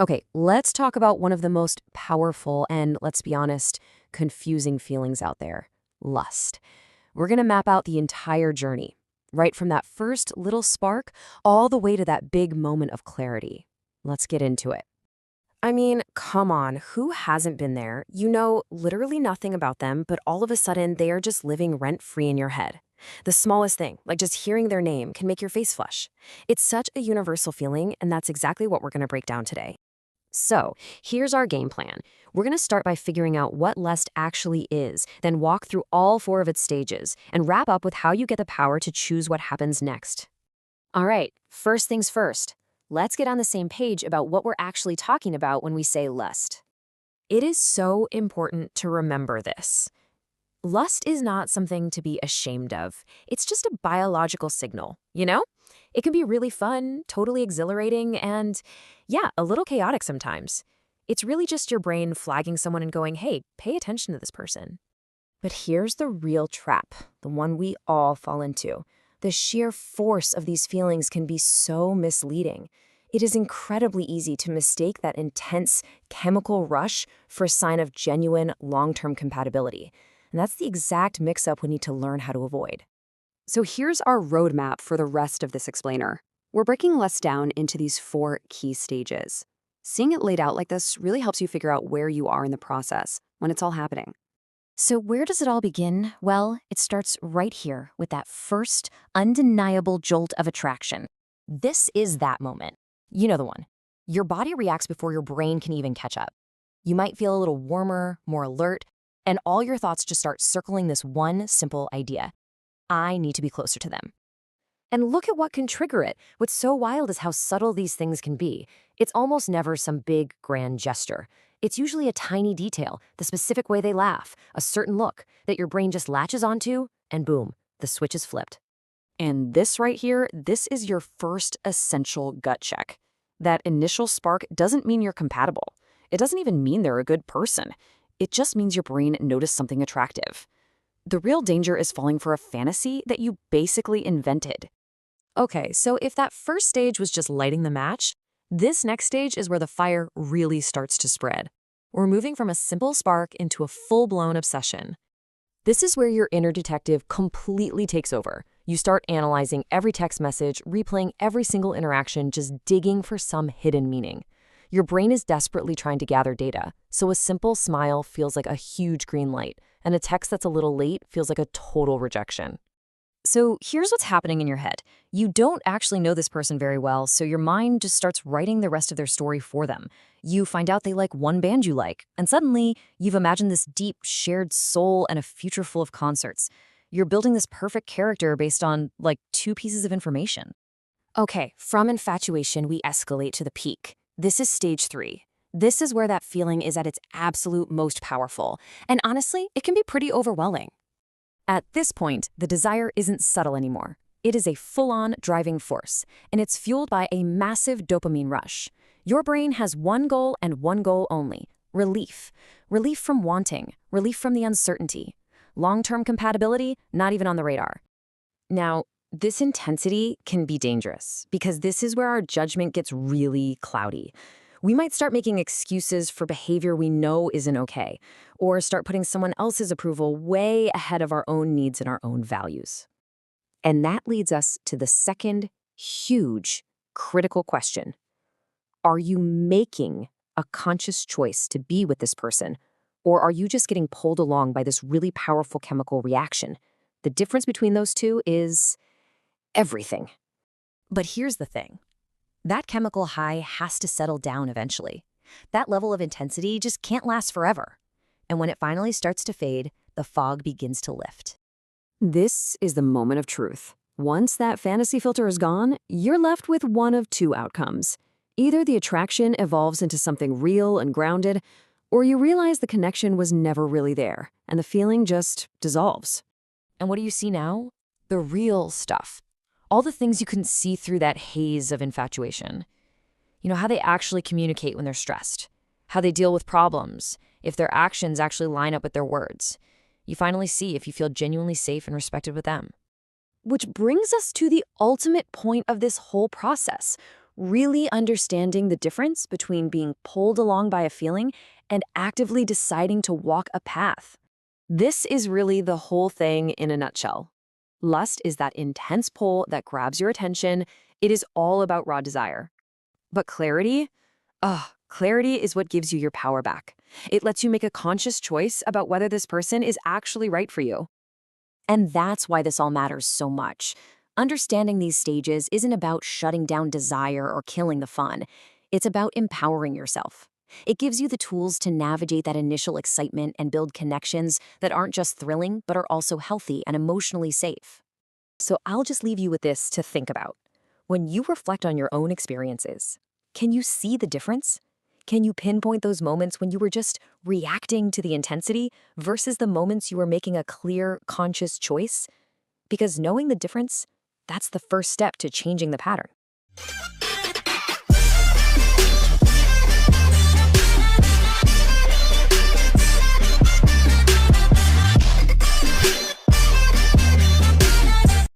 Okay, let's talk about one of the most powerful and, let's be honest, confusing feelings out there: lust. We're going to map out the entire journey, right from that first little spark all the way to that big moment of clarity. Let's get into it. I mean, come on, who hasn't been there? You know literally nothing about them, but all of a sudden they are just living rent-free in your head. The smallest thing, like just hearing their name, can make your face flush. It's such a universal feeling, and that's exactly what we're going to break down today. So, here's our game plan. We're going to start by figuring out what lust actually is, then walk through all four of its stages, and wrap up with how you get the power to choose what happens next. All right, first things first. Let's get on the same page about what we're actually talking about when we say lust. It is so important to remember this. Lust is not something to be ashamed of. It's just a biological signal, you know? It can be really fun, totally exhilarating, and yeah, a little chaotic sometimes. It's really just your brain flagging someone and going, hey, pay attention to this person. But here's the real trap, the one we all fall into. The sheer force of these feelings can be so misleading. It is incredibly easy to mistake that intense chemical rush for a sign of genuine long-term compatibility. And that's the exact mix-up we need to learn how to avoid. So here's our roadmap for the rest of this explainer. We're breaking lust down into these four key stages. Seeing it laid out like this really helps you figure out where you are in the process when it's all happening. So where does it all begin? Well, it starts right here with that first undeniable jolt of attraction. This is that moment. You know the one. Your body reacts before your brain can even catch up. You might feel a little warmer, more alert, and all your thoughts just start circling this one simple idea: I need to be closer to them. And look at what can trigger it. What's so wild is how subtle these things can be. It's almost never some big, grand gesture. It's usually a tiny detail, the specific way they laugh, a certain look that your brain just latches onto, and boom, the switch is flipped. And this right here, this is your first essential gut check. That initial spark doesn't mean you're compatible. It doesn't even mean they're a good person. It just means your brain noticed something attractive. The real danger is falling for a fantasy that you basically invented. Okay, so if that first stage was just lighting the match, this next stage is where the fire really starts to spread. We're moving from a simple spark into a full-blown obsession. This is where your inner detective completely takes over. You start analyzing every text message, replaying every single interaction, just digging for some hidden meaning. Your brain is desperately trying to gather data, so a simple smile feels like a huge green light, and a text that's a little late feels like a total rejection. So here's what's happening in your head. You don't actually know this person very well, so your mind just starts writing the rest of their story for them. You find out they like one band you like, and suddenly you've imagined this deep, shared soul and a future full of concerts. You're building this perfect character based on, like, two pieces of information. Okay, from infatuation, we escalate to the peak. This is stage 3. This is where that feeling is at its absolute most powerful. And honestly, it can be pretty overwhelming. At this point, the desire isn't subtle anymore. It is a full-on driving force, and it's fueled by a massive dopamine rush. Your brain has one goal and one goal only: relief. Relief from wanting, relief from the uncertainty. Long-term compatibility, not even on the radar. Now, this intensity can be dangerous because this is where our judgment gets really cloudy. We might start making excuses for behavior we know isn't okay, or start putting someone else's approval way ahead of our own needs and our own values. And that leads us to the second huge, critical question. Are you making a conscious choice to be with this person, or are you just getting pulled along by this really powerful chemical reaction? The difference between those two is everything. But here's the thing. That chemical high has to settle down eventually. That level of intensity just can't last forever. And when it finally starts to fade, the fog begins to lift. This is the moment of truth. Once that fantasy filter is gone, you're left with one of two outcomes. Either the attraction evolves into something real and grounded, or you realize the connection was never really there, and the feeling just dissolves. And what do you see now? The real stuff. All the things you couldn't see through that haze of infatuation. You know, how they actually communicate when they're stressed, how they deal with problems, if their actions actually line up with their words. You finally see if you feel genuinely safe and respected with them. Which brings us to the ultimate point of this whole process. really understanding the difference between being pulled along by a feeling and actively deciding to walk a path. This is really the whole thing in a nutshell. Lust is that intense pull that grabs your attention. It is all about raw desire. But clarity? Clarity is what gives you your power back. It lets you make a conscious choice about whether this person is actually right for you. And that's why this all matters so much. Understanding these stages isn't about shutting down desire or killing the fun. It's about empowering yourself. It gives you the tools to navigate that initial excitement and build connections that aren't just thrilling, but are also healthy and emotionally safe. So I'll just leave you with this to think about. When you reflect on your own experiences, can you see the difference? Can you pinpoint those moments when you were just reacting to the intensity versus the moments you were making a clear, conscious choice? Because knowing the difference, that's the first step to changing the pattern.